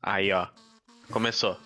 Aí, ó. Começou.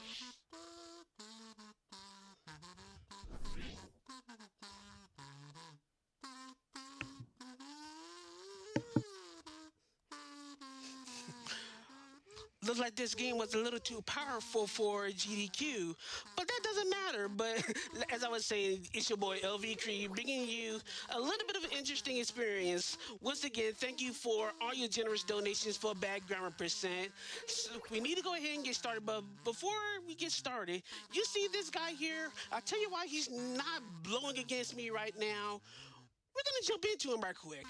Looks like this game was a little too powerful for GDQ, but that doesn't matter. But as I was saying, it's your boy LV Creed bringing you a little bit of an interesting experience. Once again, thank you for all your generous donations for Bad Grammar Percent. So we need to go ahead and get started, but before we get started, you see this guy here? I'll tell you why he's not blowing against me right now. We're gonna jump into him right quick.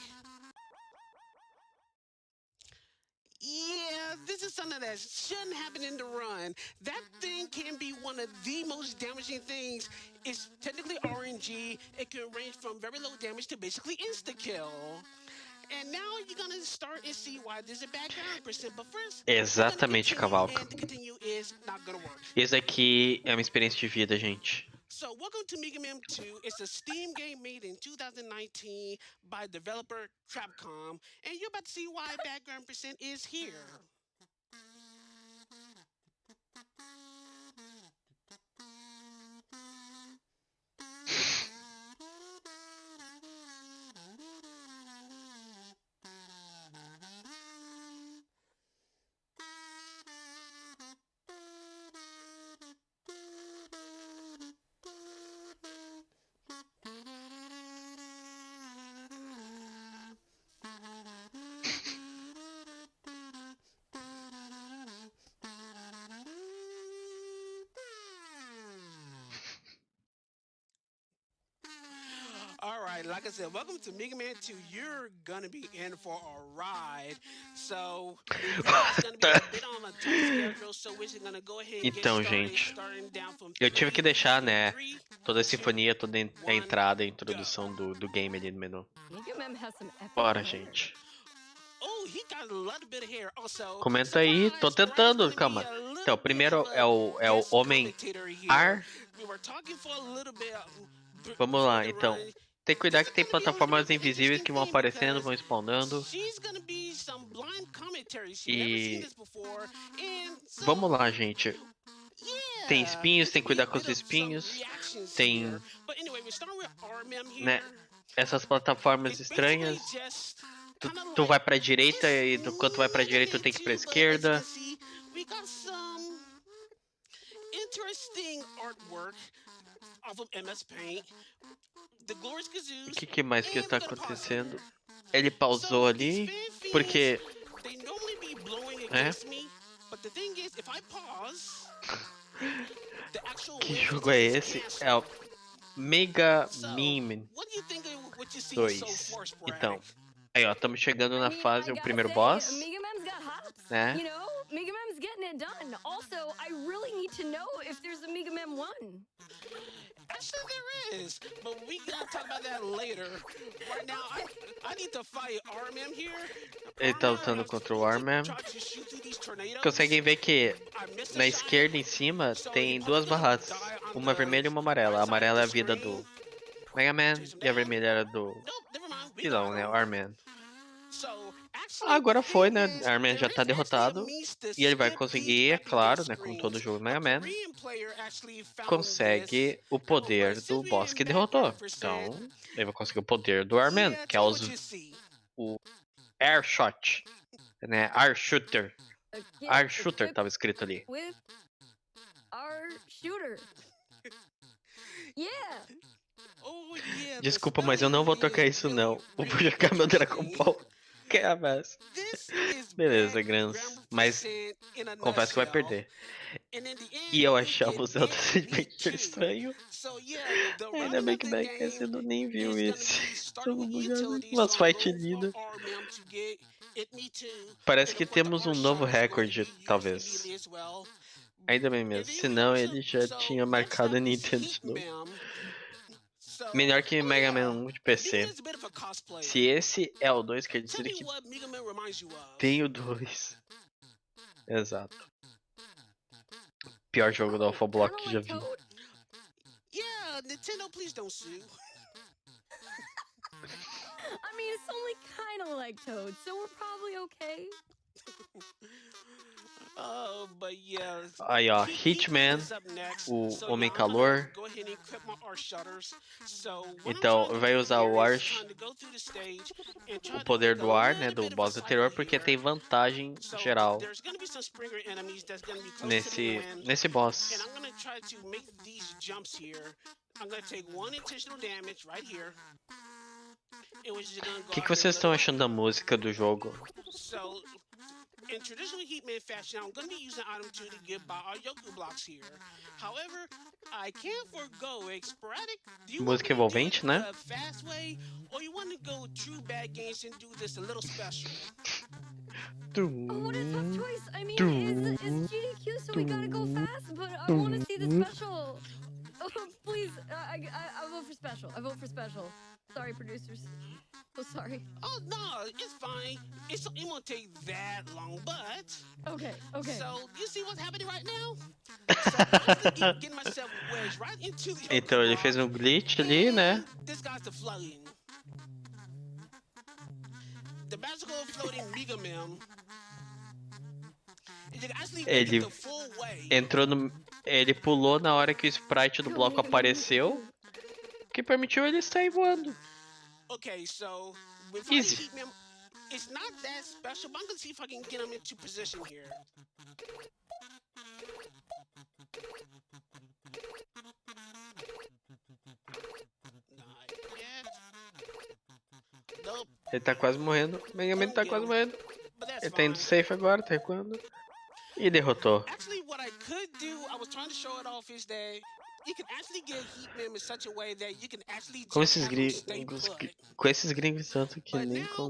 Yeah, this is something that shouldn't happen in the run. That thing can be one of the most damaging things. It's technically RNG. It can range from very low damage to basically insta kill. And now you're gonna start and see why there's a bad ground percent. But first, we're gonna Exatamente, continue, Cavalca. and to continue is not gonna work. Esse aqui é uma experiência de vida, gente. So, welcome to Meegah 2. It's a Steam game made in 2019 by developer Capcom, and you're about to see why Background Percent is here. All right, like I said, welcome to Meegah 2. You're gonna be in for a ride. So it's gonna be a bit on a tight schedule, so we're just gonna go ahead and get Então, started, gente, starting down from eu tive que deixar, né, three, toda a two, sinfonia, toda a entrada, a go. introdução do game ali no menu. Meegah has some epic Bora, hair. gente. Oh, he got a little bit of hair also. Comenta aí, tô Surprise, Brian's tentando, gonna be calma. a little Então, o bit of primeiro a é o guest homem commentator here. ar. We were talking for a little bit Vamos before lá, the então. run. Tem que cuidar que tem plataformas invisíveis que vão aparecendo, Because vão spawnando. she's gonna be some blind commentary. She's never seen E this before. And so, vamos lá, gente. yeah, Tem espinhos, tem que cuidar there's com gonna os be a bit of some espinhos. reactions Tem, here. But anyway, we're starting with RMM here. né, essas plataformas It's basically estranhas. just Tu, kinda tu like vai pra direita e it's quando tu vai pra direita tu tem que ir pra esquerda. We got some interesting artwork off of MS Paint. The Glorious Kazoos. O que mais que and está we're gonna pause acontecendo? here. Ele pausou So, ali these fan porque feeds, they normally be blowing é. against me, but the thing is, if I pause, the actual Que wave jogo é is esse? canceled. É o Meegah So, what do you think of what you see 2. so far, Sprag? Então, aí ó, estamos chegando I na mean, fase, I o gotta primeiro say, boss, Meegah's got hops. né? You know, Meegah's getting it done. Also, I really need to know if there's a Meegah 1. Actually, there is, but we gotta talk about that later. Right now, I need to fight RMM here. Ele tá lutando contra o Armman. Conseguem ver que na esquerda em cima tem duas barras, uma vermelha e uma amarela. A amarela é a vida do Mega Man e a vermelha era do vilão, né? O Armman. Agora foi, né? O Armman já tá derrotado e ele vai conseguir, é claro, né? Como todo jogo Mega Man, consegue o poder do boss que derrotou. Então, ele vai conseguir o poder do Armman, que é o Air Shot, né? Air Shooter. Air Shooter tava escrito ali. With our shooter. Yeah. Desculpa, mas eu não vou tocar isso não. Vou jogar meu Dragon Ball. Que é a vez. Beleza, Grans. Mas confesso que vai perder. E eu achava o Zelda simplesmente estranho. Ainda bem que o BKS nem viu esse. Umas fight lindas. Parece que temos um novo recorde, talvez. Ainda bem mesmo. Senão ele já tinha marcado a Nintendo de novo. Melhor que Mega Man 1 de PC. Se esse é o 2, quer dizer que tem o 2. Exato. Pior jogo do Alpha Block que já vi. Yeah, Nintendo, please don't sue. I mean, it's only kind of like Toad, so we're probably okay. Oh, but yeah, Aí, ó, Hitman Hitman, is up next. o So Homem yeah, I'm gonna Calor. go ahead and equip my art shutters. So what I'm Então, trying to vai do usar here o is ar, trying to go through the stage and o try to poder make a do ar, né, little do bit of a boss cycle anterior, porque here. tem vantagem So geral there's gonna be some Springer enemies that's gonna be close to the nesse end, and boss. I'm gonna try to make these jumps here. I'm gonna take one intentional damage right here, in which is gonna O go que out here vocês estão blood achando da música do jogo? So, in traditional Heatman fashion, I'm going to be using item 2 to get by our Yoku blocks here. However, I can't forgo it. Sporadic, do you want Música me to do it envolvente, né? the fast way, or you want to go true bad games and do this a little special? Oh, what a tough choice. I mean, it's GDQ, so we gotta go fast, but I want to see the special. Oh, please, I vote for special. I vote for special. Sorry, producers. Oh, sorry. Oh, no, it's fine. It won't take that long, but... Okay. So, you see what's happening right now? So, I'm actually getting myself wedged right into the Yoku Então ele block, fez um glitch ali, né? and this guy's the floating. The magical floating Meegah mem. You can actually make it Ele the full way. entrou no. Ele pulou na hora que o sprite do bloco apareceu, que permitiu ele sair voando. Okay, so with Easy. Heat Mem, it's not that special, but I'm gonna see if I can get him into position here. Not yet. Nope. Ele tá quase morrendo. O Mega Man tá quase morrendo. But that's Ele tá indo fine. safe agora, tá recuando. E derrotou. Actually, what I could do, I was trying to show it off, is that you can actually get Heat Mem in such a way that you can actually Com just esses have him stay put. com esses gringos tanto que But nem now,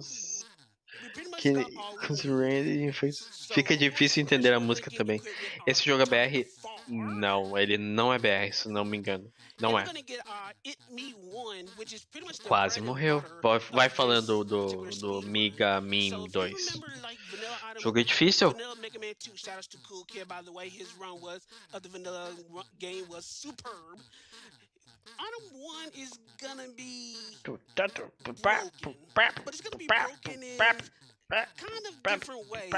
we pretty much que got all com os we need. Randy So, fica difícil entender a música get também. equipped with our Esse jogo é Time BR? to Fall. Não, ele não é BR, se não me engano. Não And é. we're gonna get our It Me One, which is pretty much the Quase bread and morreu. butter Vai of falando this do particular speedrun. Meegah So Meme if you 2. remember, like Vanilla Item, Jogo é difícil. Vanilla Mega Man 2, shout outs to Cool Kid, by the way, his run was of the Vanilla game was superb. Item 1 is gonna be broken, but it's gonna be broken in kind of different ways.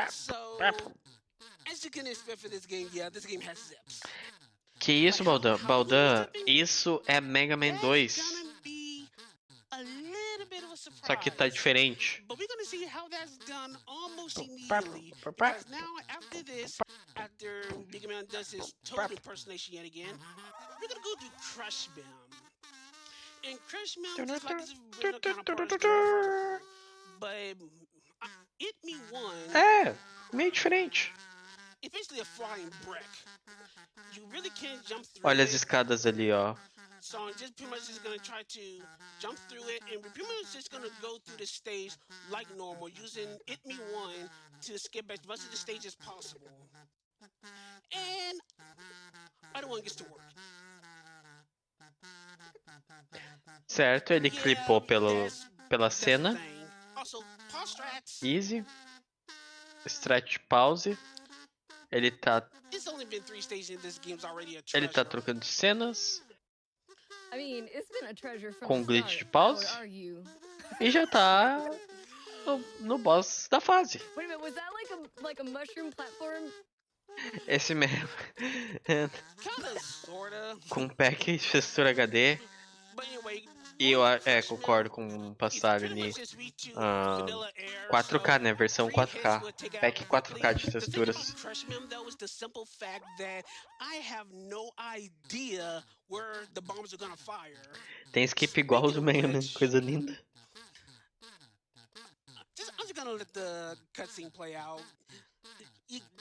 So, as you can expect for this game, yeah, this game has zips. Que isso, Baldan? Baldan, isso é Mega Man 2. Só que tá diferente. But we're gonna see how that's done almost immediately. Because now, after this, after Meega Man does his total impersonation yet again, we're gonna go do Crush Bim. And Crush Bim, just like his original counterpart, but It Me One. É, meio diferente. It's basically a flying brick. You really can't jump through Olha as it. escadas ali, ó. So I'm just pretty much just gonna try to jump through it, and we're pretty much just gonna go through the stage like normal, using It Me One to skip as much of the stage as possible. And I don't want to get to work. Certo, ele clipou pela That's the cena. thing. Also, pause strats. Easy. Stretch pause. Ele tá It's only been 3 stages in this game's already a Ele tá treasure. trocando de cenas I mean, it's been a treasure from com the glitch de start, I pause would argue. e já tá no boss da fase. Wait a minute, was that like a mushroom platform? Esse mesmo. Kinda, sorta. Com pack de textura HD. But anyway, E eu concordo com o passarinho ali. 4K, né? Versão 4K. Pack 4K de texturas. Tem skip igual o do Mega Man, coisa linda. I'm just gonna let the cutscene play out.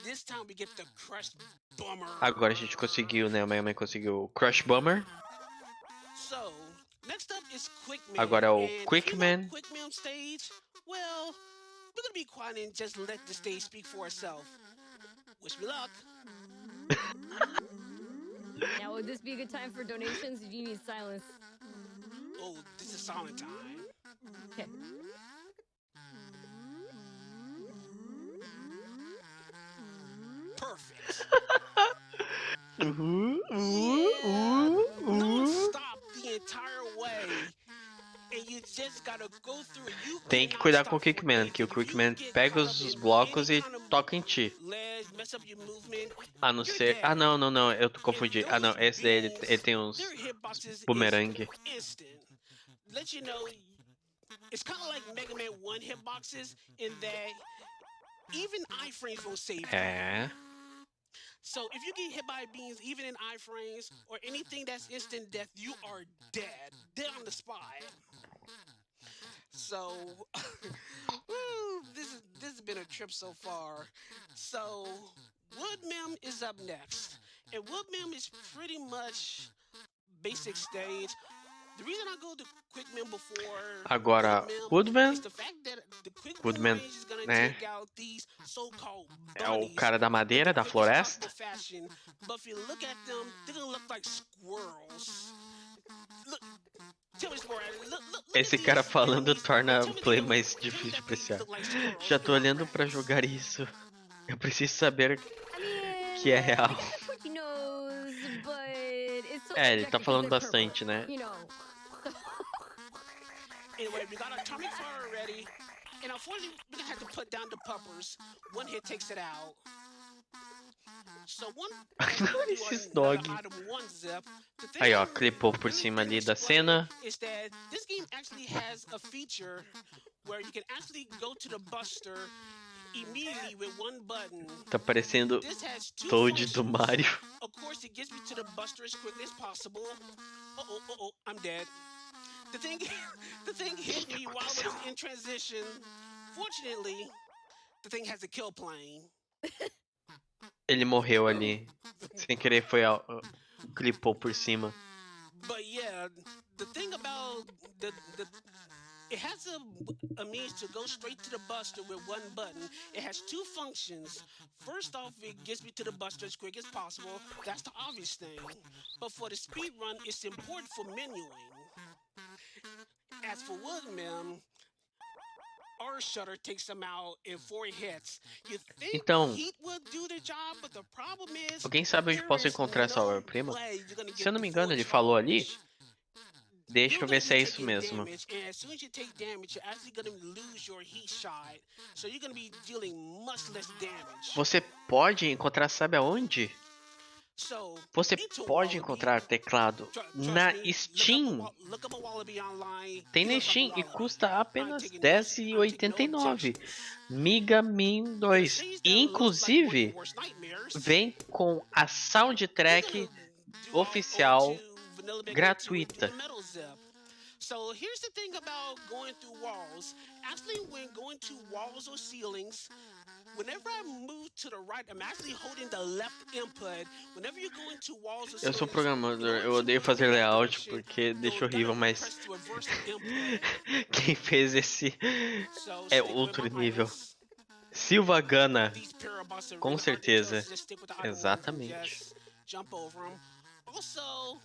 This time we get the Crush Bummer. Agora a gente conseguiu, né? O Mega Man conseguiu o Crush Bummer. So, next up is Quickman. Agora é o And Quickman. Quickman stage. Well, we're gonna be quiet and just let the stage speak for itself. Wish me luck. Now, would this be a good time for donations, or do you need silence? Oh, this is silent time. Okay. Perfect. Non-stop the entire way, and you just Tem que cuidar com o Quickman, que o Quickman pega os blocos e toca em ti. A não ser... Ah, não, não, não, eu confundi. Ah, não, esse daí ele tem uns bumerangue. Let you know, it's kind of like Mega Man 1 hitboxes in that even iframes won't save you. É. So if you get hit by beams, even in iframes or anything that's instant death, you are dead on the spot. So, woo, this has been a trip so far. So, Woodmem is up next, and Woodmem is pretty much basic stage. The reason I go to Quickman before Agora, Woodman, is the fact that the Quick Woodman, Boomerang is gonna né? take out these so-called É o bunnies cara da in madeira, the da quickest floresta. possible fashion. But if you look at them, they're gonna look like squirrels. Look, tell me, Spore, look Esse at cara these falando enemies. torna Tell o me play they mais don't- tell me difícil de that they apreciar. look like squirrels Já and tô not olhando pra rats. jogar isso. Eu preciso saber I mean, que é real. I get the quickie nose, but it's so É, ele tá subjective 'cause falando they're bastante, purple, né? you know. Anyway, we got Atomic Fire already. And unfortunately, we're gonna have to put down the puppers. One hit takes it out. So one Esses dog. item one zip. The thing Aí, ó, I clipou por really cima didn't ali da explain cena. is that this game actually has a feature where you can actually go to the Buster immediately with one button. Tá parecendo This has two Toad do functions. Mario. Of course, it gets me to the Buster as quickly as possible. Uh-oh, I'm dead. The thing hit me while I was in transition. Fortunately, the thing has a kill plane. Ele morreu ali. Sem querer foi clipou por cima. But yeah, the thing about the it has a means to go straight to the Buster with one button. It has two functions. First off, it gets me to the Buster as quick as possible. That's the obvious thing. But for the speed run, it's important for menuing. As for Woodman, our shutter takes them out in 4 hits. You think Então, Heat would do the job, but the problem is alguém sabe onde posso there is encontrar essa no obra-prima? way you're gonna Se get eu não the me engano, full ele falou ali. charge. Deixa You're eu ver gonna se é be isso taking mesmo. damage, and as soon as you take damage, you're actually gonna lose your heat shot. So you're gonna be dealing much less damage. Você pode encontrar, sabe aonde? So, Você into pode Wallaby, encontrar teclado trust na me, Steam. look up a Wallaby online. Tem He na looks like a Steam e Wallaby. custa I'm apenas taking no R$10,89. objections. Meegah Min In a 2. stage E that looks like one of inclusive your worst nightmares, vem com a we're soundtrack gonna do our oficial ode to Vanilla Megan 2 and do gratuita. the metal zip. So here's the thing about going through walls. Actually, when going to walls or ceilings, whenever I move to the right, I'm actually holding the left input. Whenever you go into walls or Eu ceilings, sou programador, in order eu to odeio move fazer in that layout direction, porque deixa you're horrível, gonna mas press the reverse input. quem fez esse So é stick with outro my nível. items. Silva Gana, These parabots are com really hard to kill, certeza. so just stick with the item one and Exatamente. just jump over them. Also,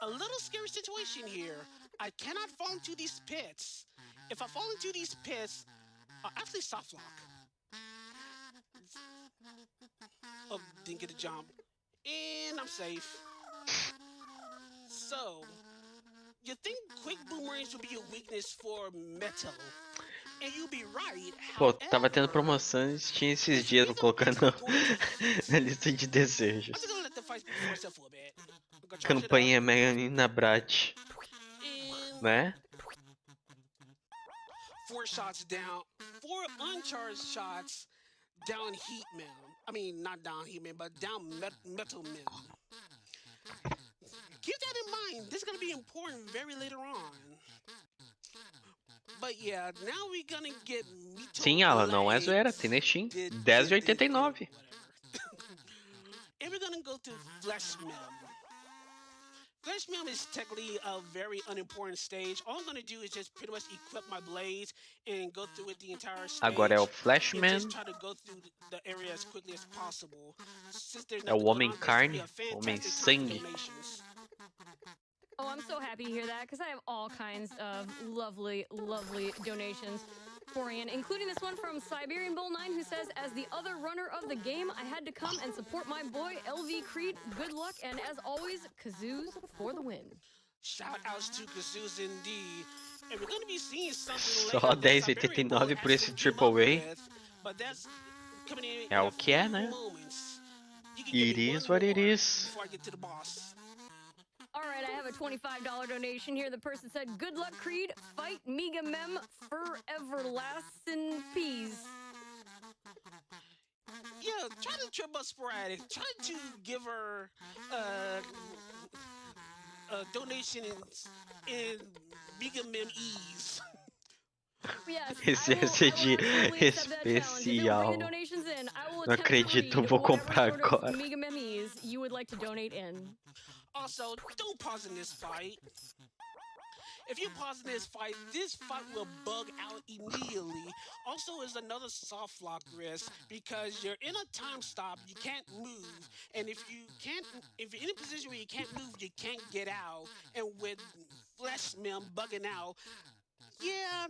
a little scary situation here. I cannot fall into these pits. If I fall into these pits, I'll actually soft lock. Oh, didn't get a jump. And I'm safe. So, you think quick boomerangs would be a weakness for metal? And you'll be right. Pô, tava tendo However, promoção de Steam esses dias, vou colocar na lista de I'm desejos. just gonna let the fight speak for itself a little bit. I'm gonna charge it up. Campanha Mega Brat, And né? 4 shots down, 4 uncharged shots down Heat Man. I mean, not down Heat Man, but down Metal Man. Keep that in mind. This is gonna be important very later on. But yeah, now we're gonna get Mito Sim, ela não é Legs. zoeira, tem na Steam. Did- R$10,89. And we're gonna go to Fleshman. Fleshman is technically a very unimportant stage. All I'm gonna do is just pretty much equip my blades and go through it the entire stage. Agora é o And Flashman, just try to go through the area as quickly as possible. Since there's é o nothing going Homem on, this Carne, would be a Homem fantastic time for Sangue. donations. Oh, I'm so happy to hear that because I have all kinds of lovely, lovely donations for Ian, including this one from Siberian Bull 9 who says, as the other runner of the game, I had to come and support my boy LV Creed. Good luck, and as always, kazoos for the win. Shout outs to Kazoos indeed. And we're going to be seeing something Só later that Siberian will R$10,89 por esse actually came up AAA. with, but that's coming in É a o que é, few né? moments. You can give It me one is what it more is. before I get to the boss. All right, I have a $25 donation here. The person said, "Good luck, Creed. Fight Meegah Mem forever lasts in peace." Yeah, try to trip us sporadic. Try to give her a donation in Meegah Mem ease. Yes, Esse I will de absolutely accept that challenge. If you'll bring the especial. donations in, I will Não attempt to acredito, read eu vou whatever comprar sort of agora. Meegah Memes you would like to donate in. Also, don't pause in this fight. If you pause in this fight will bug out immediately. Also, is another soft lock risk because you're in a time stop, you can't move, and if you're in a position where you can't move, you can't get out. And with Flesh Mem bugging out, yeah,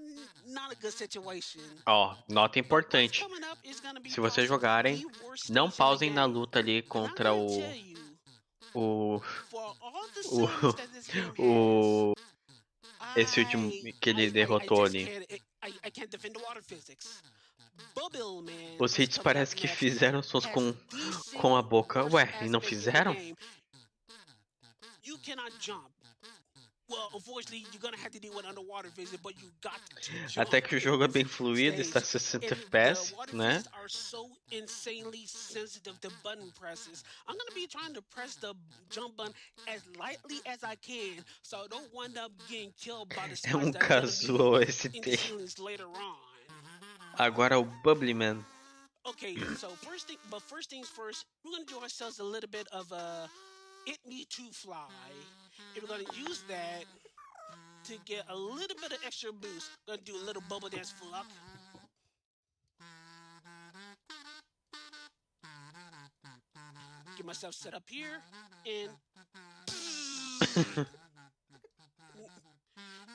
not a good situation. Ó, nota But what's importante. coming up is gonna be Se vocês possibly jogarem, the worst não stage in the pausem na game. luta ali And I'm contra gonna tell you, o for all the o silliness that this game o has, esse último que ele derrotou ali. I can't defend the water physics. Bubble Man Os is hits coming up parece que next. fizeram sons Has the com a boca. worst Ué, e não aspect in the fizeram? game. You cannot jump. Well, unfortunately, you're gonna have to deal with underwater physics, but you got to jump. Até que o jogo é bem in fluido, this está stage. 60 And FPS, the water né? physics are so insanely sensitive to button presses. I'm gonna be trying to press the jump button as lightly as I can, so I don't wind up getting killed by the É um spikes that are gonna casual be in the ST. ceilings later on. Agora o Bubbly Man. Okay, so first things first, we're gonna do ourselves a little bit of a It Me To Fly. And we're gonna use that to get a little bit of extra boost. Gonna do a little bubble dance for luck. Get myself set up here and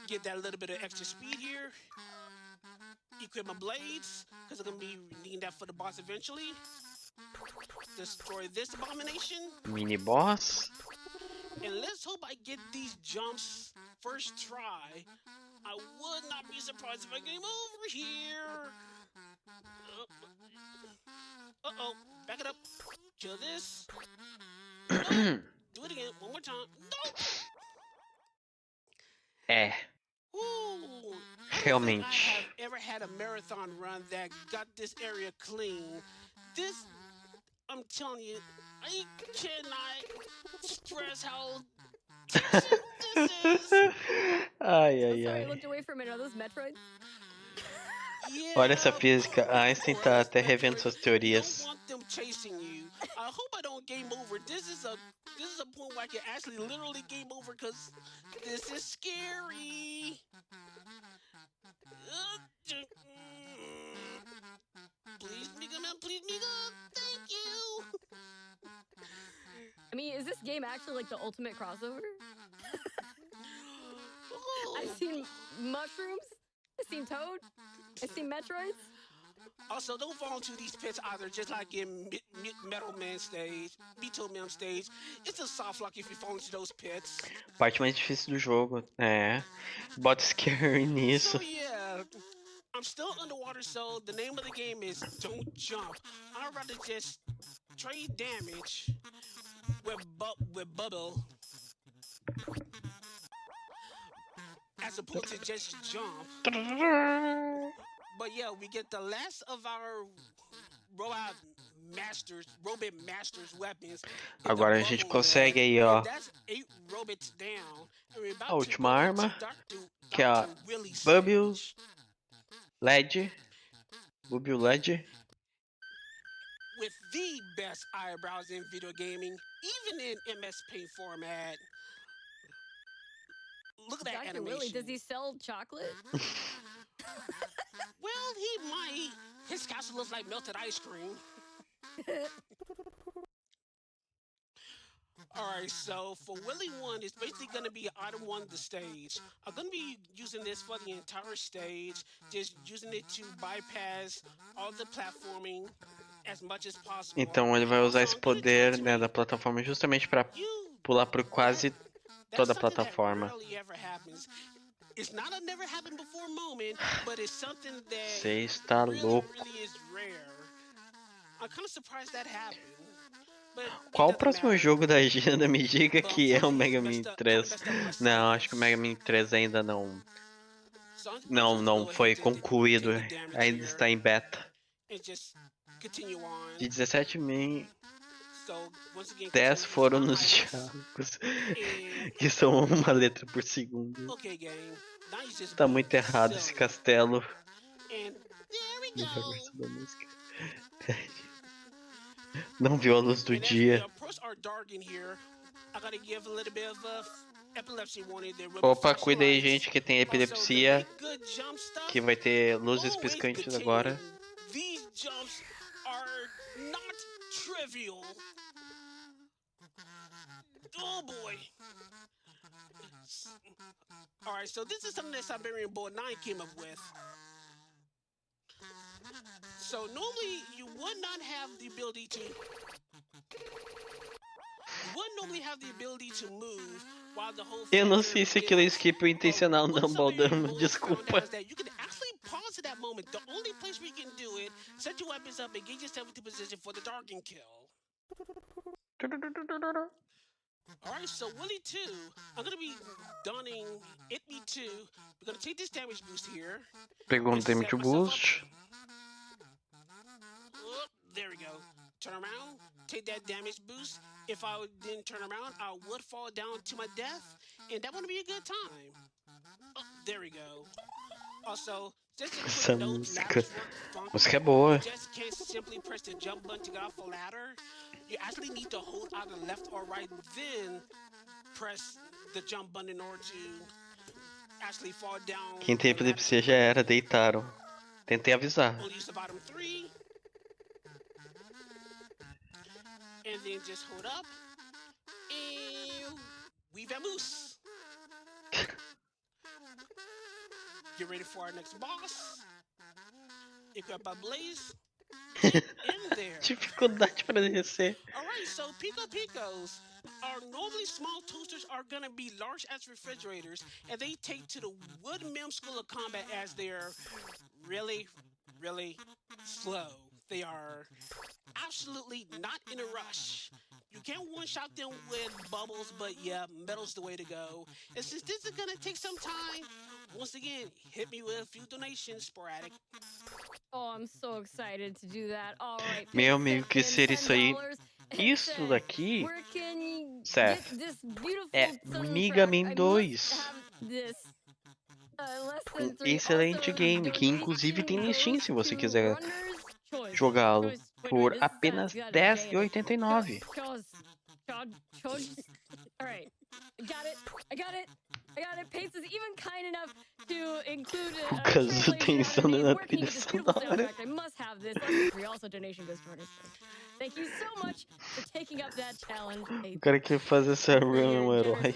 get that little bit of extra speed here. Equip my blades, because I'm going to be needing that for the boss eventually. Destroy this abomination. Mini boss. And let's hope I get these jumps first try. I would not be surprised if I game over here. Uh-oh. Back it up. Kill this. No. Do it again. One more time. No! É, Ooh, I realmente. have ever had a marathon run that got this area clean. This, I'm telling you, I cannot stress how this is. Ai, ai, I'm sorry, I ai. looked away for a minute. Are those Metroids? Yeah, Olha essa física. A Einstein tá até revendo suas you teorias. don't want them chasing you. I hope I don't game over. This is a point where I can actually literally game over because this is scary. Please, Meegah Man, please, Meegah. Thank you. I mean, is this game actually like the ultimate crossover? Ooh. I've seen mushrooms. I've seen Toad. I've seen Metroids. Also, don't fall into these pits either, just like in Metal Man stage, Beetle Man stage. It's a soft lock if you fall into those pits. Parte mais difícil do jogo. É. Bota scary nisso. So yeah, I'm still underwater, so the name of the game is Don't Jump. I'd rather just trade damage with Bubble as opposed to just jump. But yeah, we get the last of our robot masters weapons. Agora a gente consegue aí, ó. That's 8 robots down. And we're about A última arma, que é a Bubble LED. Bubble LED. With the best eyebrows in video gaming, even in MS Paint format. Look at that Dr. animation. Willie, does he sell chocolate? Well, he might. His castle looks like melted ice cream. Alright, so for Willie 1, it's basically going to be item 1 the stage. I'm going to be using this for the entire stage, just using it to bypass all the platforming as much as possible. Então ele vai usar esse poder, né, da plataforma justamente para pular por quase toda a plataforma. It's not a never happened before moment, but it's something that Você está louco. really is rare. I'm kind of surprised that happened. But it Qual o doesn't próximo matter. jogo da agenda? Me diga But que é o unfortunately, Mega he Man kind of 3. messed up my Não, acho que o stats. Mega Man 3 ainda não. So I'm Não, just não go foi ahead and concluído. take the damage Ainda here está em beta. and just continue on. De 17 mil, So once again, 10 continue foram my nos highlights. diálogos, And que são uma letra por segundo. okay, game. Now you just Tá being muito errado esse silly. castelo. And there we Melhor go. versão da música. Não viu a luz do And as we dia. approach our Dargan here, I gotta give a little bit of a epilepsy warning. There will be Opa, flashing cuida aí, lights. gente, que tem Also, the epilepsia. make good jump stuff Que vai ter luzes always piscantes continue. agora. These jumps are not trivial. Oh boy. Alright, so this is something that Siberian Boy 9 came up with. So normally you would not have the ability to move while the whole Eu não fight sei se here aquilo é begins. skip intencional What não, Siberian Baldão. Boy Desculpa. found out is that you can actually pause at that moment. The only place where you can do it, set your weapons up and get yourself into position for the Darkin kill. Alright, so Willie 2, I'm gonna be donning It Me 2. We're gonna take this damage boost here. Pegou um and set damage myself boost. Oh, there we go. Turn around, take that damage boost. If I didn't turn around, I would fall down to my death, and that wouldn't be a good time. Oh, there we go. Also, just a Essa quick note, música. ladders work funky. Música é boa. You just can't simply press the jump button to get off a ladder. You actually need to hold either left or right, then press the jump button in order to actually fall down. Quem tem epilepsia já era, deitaram. Tentei avisar. Only use the bottom 3. And then just hold up. And we vamoose. Get ready for our next boss. Equip our blaze. Get in there. Dificuldade pra descer. Alright, so Pico Picos are normally small toasters are gonna be large as refrigerators, and they take to the Wood Mim School of Combat as they're really, really slow. They are absolutely not in a rush. You can't one-shot them with bubbles, but yeah, metal's the way to go. And since this is gonna take some time, once again, hit me with a few donations, sporadic. Oh, I'm so excited to do that. All right. Meu amigo, que ser isso aí? Isso daqui, Seth, é Meegah Man 2. Um excelente game, que inclusive tem no Steam se você quiser jogá-lo por apenas R$10,89. Alright, I got it. Pace is even kind enough to include O Kazu pensando na trilha sonora. I must have this. Also, donation goes to Thank you so much for taking up that challenge. O cara quer fazer essa run é um herói.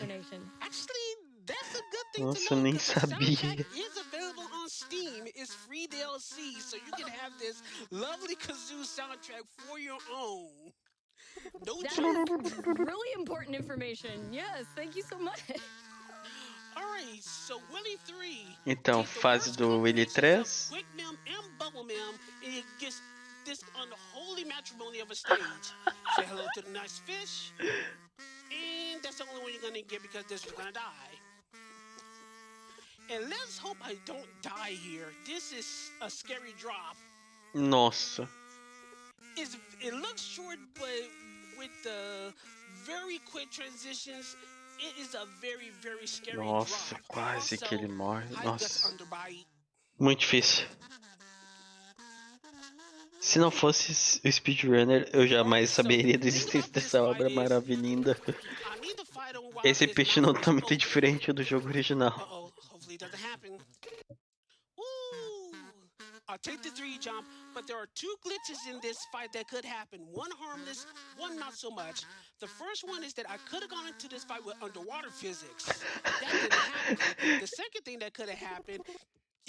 Actually, that's a good thing Nossa, to eu know, nem 'cause the sabia. soundtrack is available on Steam. It's free DLC, so you can have this lovely kazoo soundtrack for your own. No That joke. is really important information. Yes, thank you so much. Alright, so Willie 3. Então, take the fase worst do Willie combinations of 3. Quick Mem and Bubble Mem, and it gets this unholy matrimony of a stage. Say hello to the nice fish, and that's the only one you're gonna get because this is gonna die. And let's hope I don't die here. This is a scary drop. Nossa. It looks short, but with the very quick transitions, it is a very, very scary Nossa, drop. quase Also, que ele morre. high Nossa. guts underbite. Muito difícil. Se não fosse o Speedrunner, eu jamais saberia da existência dessa obra maravilhosa. Esse pitch não tá muito diferente do jogo original. Hopefully it doesn't happen. I'll take the 3 jump, but there are 2 glitches in this fight that could happen. One harmless, one not so much. The first one is that I could have gone into this fight with underwater physics. That didn't happen. The second thing that could have happened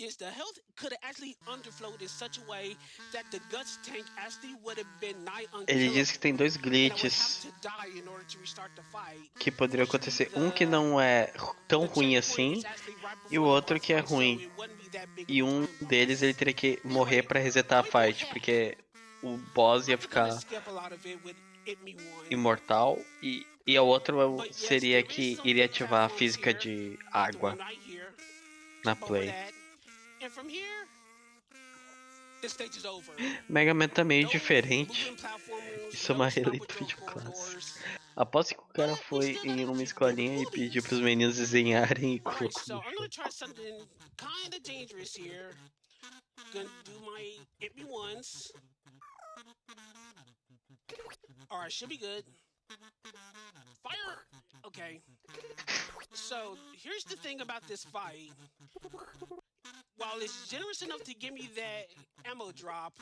is the health could have actually underflowed in such a way that the guts tank actually would have been nigh Ele diz que tem dois unkillable, and I would have glitches to die in order to restart the fight. que poderiam Fortunately, acontecer. Um que não é tão ruim assim, is actually right e o before the outro boss que é fight, so ruim. it wouldn't be that big of E a um time loss. deles ele teria que morrer pra resetar a fight, porque o boss ia I'm gonna ficar skip a lot of it with Hit Me One. imortal. E a outra seria que iria ativar a física de água Right here. na Jump over play. that. And from here, this stage is over. Mega Man tá meio Those diferente. moving platformers, Isso é uma those stop releitura de patrol classe. corridors. Aposto que o cara foi em uma escolinha e pediu pros meninos desenharem e Alright, colocou so no I'm gonna jogo. try something kind of dangerous here. Gonna do my Hit Me Ones. Alright, should be good. Fire! Okay. So, here's the thing about this fight. While it's generous enough to give me that ammo drop,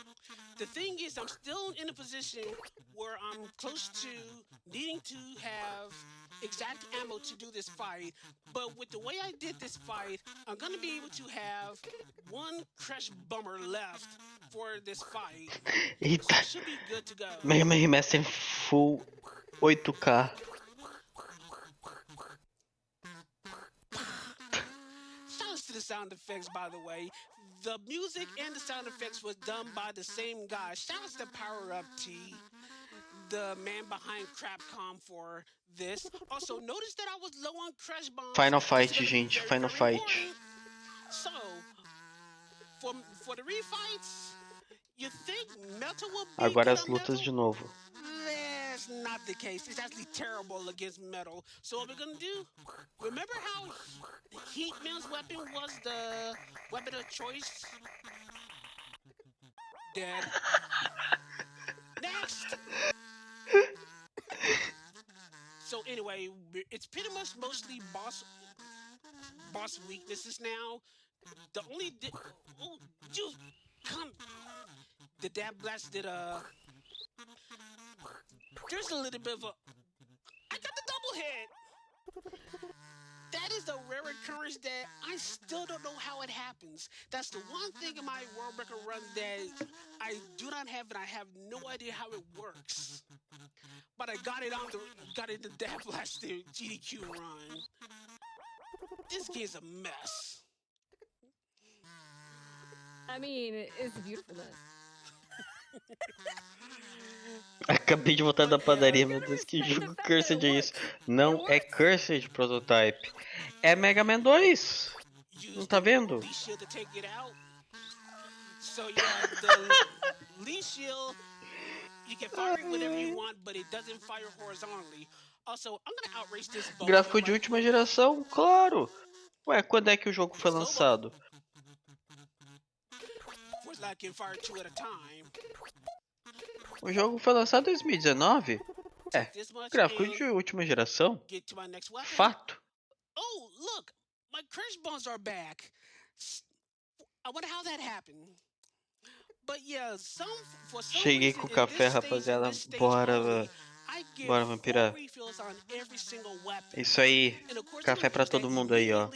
the thing is I'm still in a position where I'm close to needing to have exact ammo to do this fight. But with the way I did this fight, I'm gonna be able to have one crash bummer left for this fight. So Eita! I should be good to go. Mega Man Remaster em full 8K. To the sound effects, by the way, the music and the sound effects was done by the same guy. Shouts to Power Up T, the man behind Crapcom for this. Also, notice that I was low on crash bombs. Final fight, gente. Final fight. So, for the refights, you think Metal will be Agora good as on lutas Metal? de novo. That's not the case. It's actually terrible against Metal. So what we're gonna do? Remember how Heat Man's weapon was the weapon of choice? Dead. Next. So anyway, it's pretty much mostly boss weaknesses now. The only oh, you come. The Dab Blast did there's a little bit of a. I got the double hit. That is a rare occurrence that I still don't know how it happens. That's the one thing in my world record run that I do not have, and I have no idea how it works. But I got it in the Dab Blast GDQ run. This game's a mess. I mean, it's beautifulness. Acabei de voltar da padaria, meu Deus, que jogo cursed é isso? Não é cursed Prototype, é Mega Man 2. Não tá vendo? So yeah, the leaf shield, you can fire it whenever you want, but it doesn't fire horizontally. Also, I'm gonna outrace this ball. Gráfico de última geração, claro. Ué, quando é que o jogo foi lançado? O jogo foi lançado em 2019? É, gráfico de última geração. Fato. Oh, look, my crash bombs are back. I wonder how that happened. But yeah, cheguei com o café, rapaziada. Bora vampira. Isso aí, café pra todo mundo aí, ó.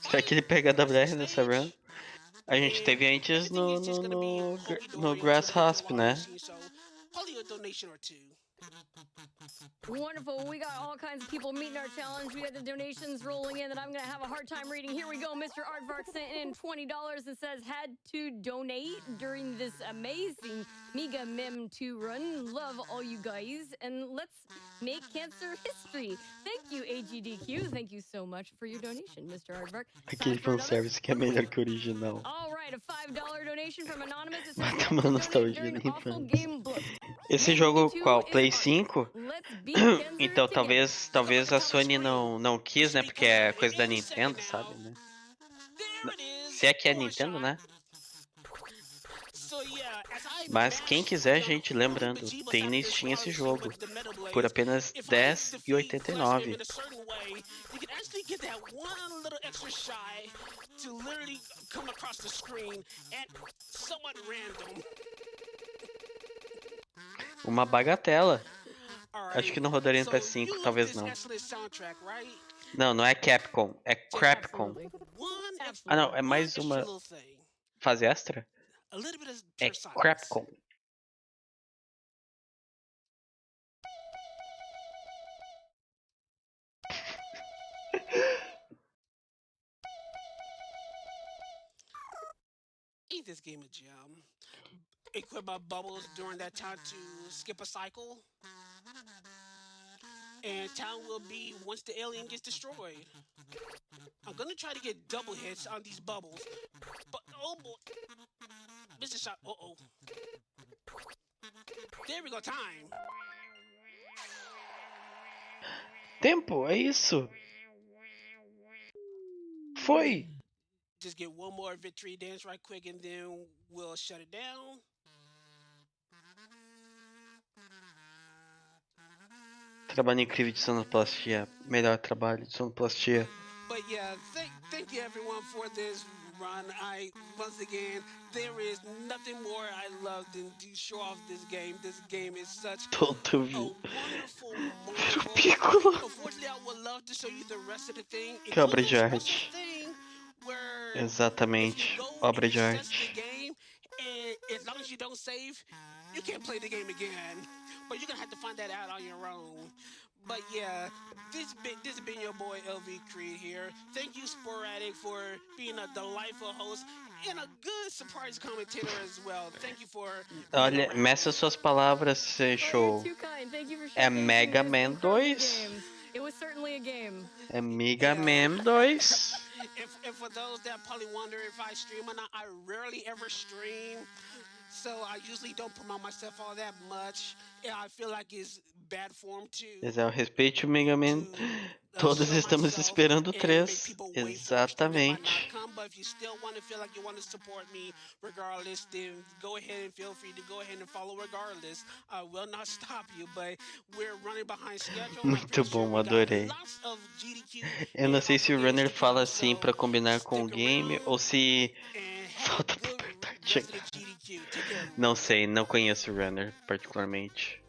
Será que ele pega WR nessa run? A gente teve antes no Grass Rasp, né? Wonderful. We got all kinds of people meeting our challenge. We got the donations rolling in that I'm going to have a hard time reading. Here we go. Mr. Aardvark sent in $20 and says, had to donate during this amazing Meegah Mem 2 run. Love all you guys. And let's make cancer history. Thank you, AGDQ. Thank you so much for your donation, Mr. Aardvark. Aquele fanservice que é melhor que o original. All right, a $5 donation from Anonymous. Mata uma nostalgia da infância. Esse jogo qual? Play 5? Então talvez a Sony não quis, né? Porque é coisa da Nintendo, sabe, né? Se é que é Nintendo, né? Mas quem quiser, gente, lembrando, tem na Steam esse jogo por apenas R$10,89. get that one little extra shy to literally come across the screen at somewhat random. Uma bagatela. All Acho right. que não rodaria no So PS5, you love talvez this não. excellent soundtrack, right? Não, não é Capcom, é Crapcom. Absolutely. One ex- Ah não, é one mais extra uma little thing. fase extra? A little bit of É pure science. Crapcom. Ain't this game a gem? Equip my bubbles during that time to skip a cycle. And town will be once the alien gets destroyed. I'm gonna try to get double hits on these bubbles. But oh boy. Mr. Shot, uh-oh. There we go, time. Tempo, é isso. Foi. Just get one more victory dance right quick and then we'll shut it down. Trabalho incrível de sonoplastia. Melhor trabalho de sonoplastia. But yeah, thank you everyone for this run. Once again, there is nothing more I love than to show off this game. This game is such Tonto a vi. wonderful Vira o marvel. Piccolo. Unfortunately, I would love to show you the rest of the thing, Que obra including de a special arte. thing where if you Exatamente. go Obra and de you test the arte. game, and as long as you don't save, you can't play the game again. But you're gonna have to find that out on your own. But yeah, this has been your boy LV Creed here. Thank you, Sporadic, for being a delightful host and a good surprise commentator as well. Thank you for being Olha, around. meça suas palavras, Oh, you're show. too kind. Thank you for É showcasing Mega this Man incredible 2. game. It was certainly a game. É Meegah Yeah. Man 2. If for those that probably wonder if I stream or not, I rarely ever stream. So I usually don't promote myself all that much. Yeah, I feel like it's bad form too. Mas é o respeito, Mega Man. Todos Show estamos myself esperando o and 3. make people wait for a stream that might not Exatamente. come. But if you still want to feel like you want to support me regardless, then go ahead and feel free to go ahead and follow regardless. I will not stop you, but we're running behind schedule. I'm Muito pretty sure bom, we got adorei. lots of GDQ Eu não sei se o runner to fala come, assim so pra combinar com o stick game around ou se and have falta a pra good apertar rest of chegar. the GDQ. Take care, everyone. Não sei, não conheço o runner particularmente.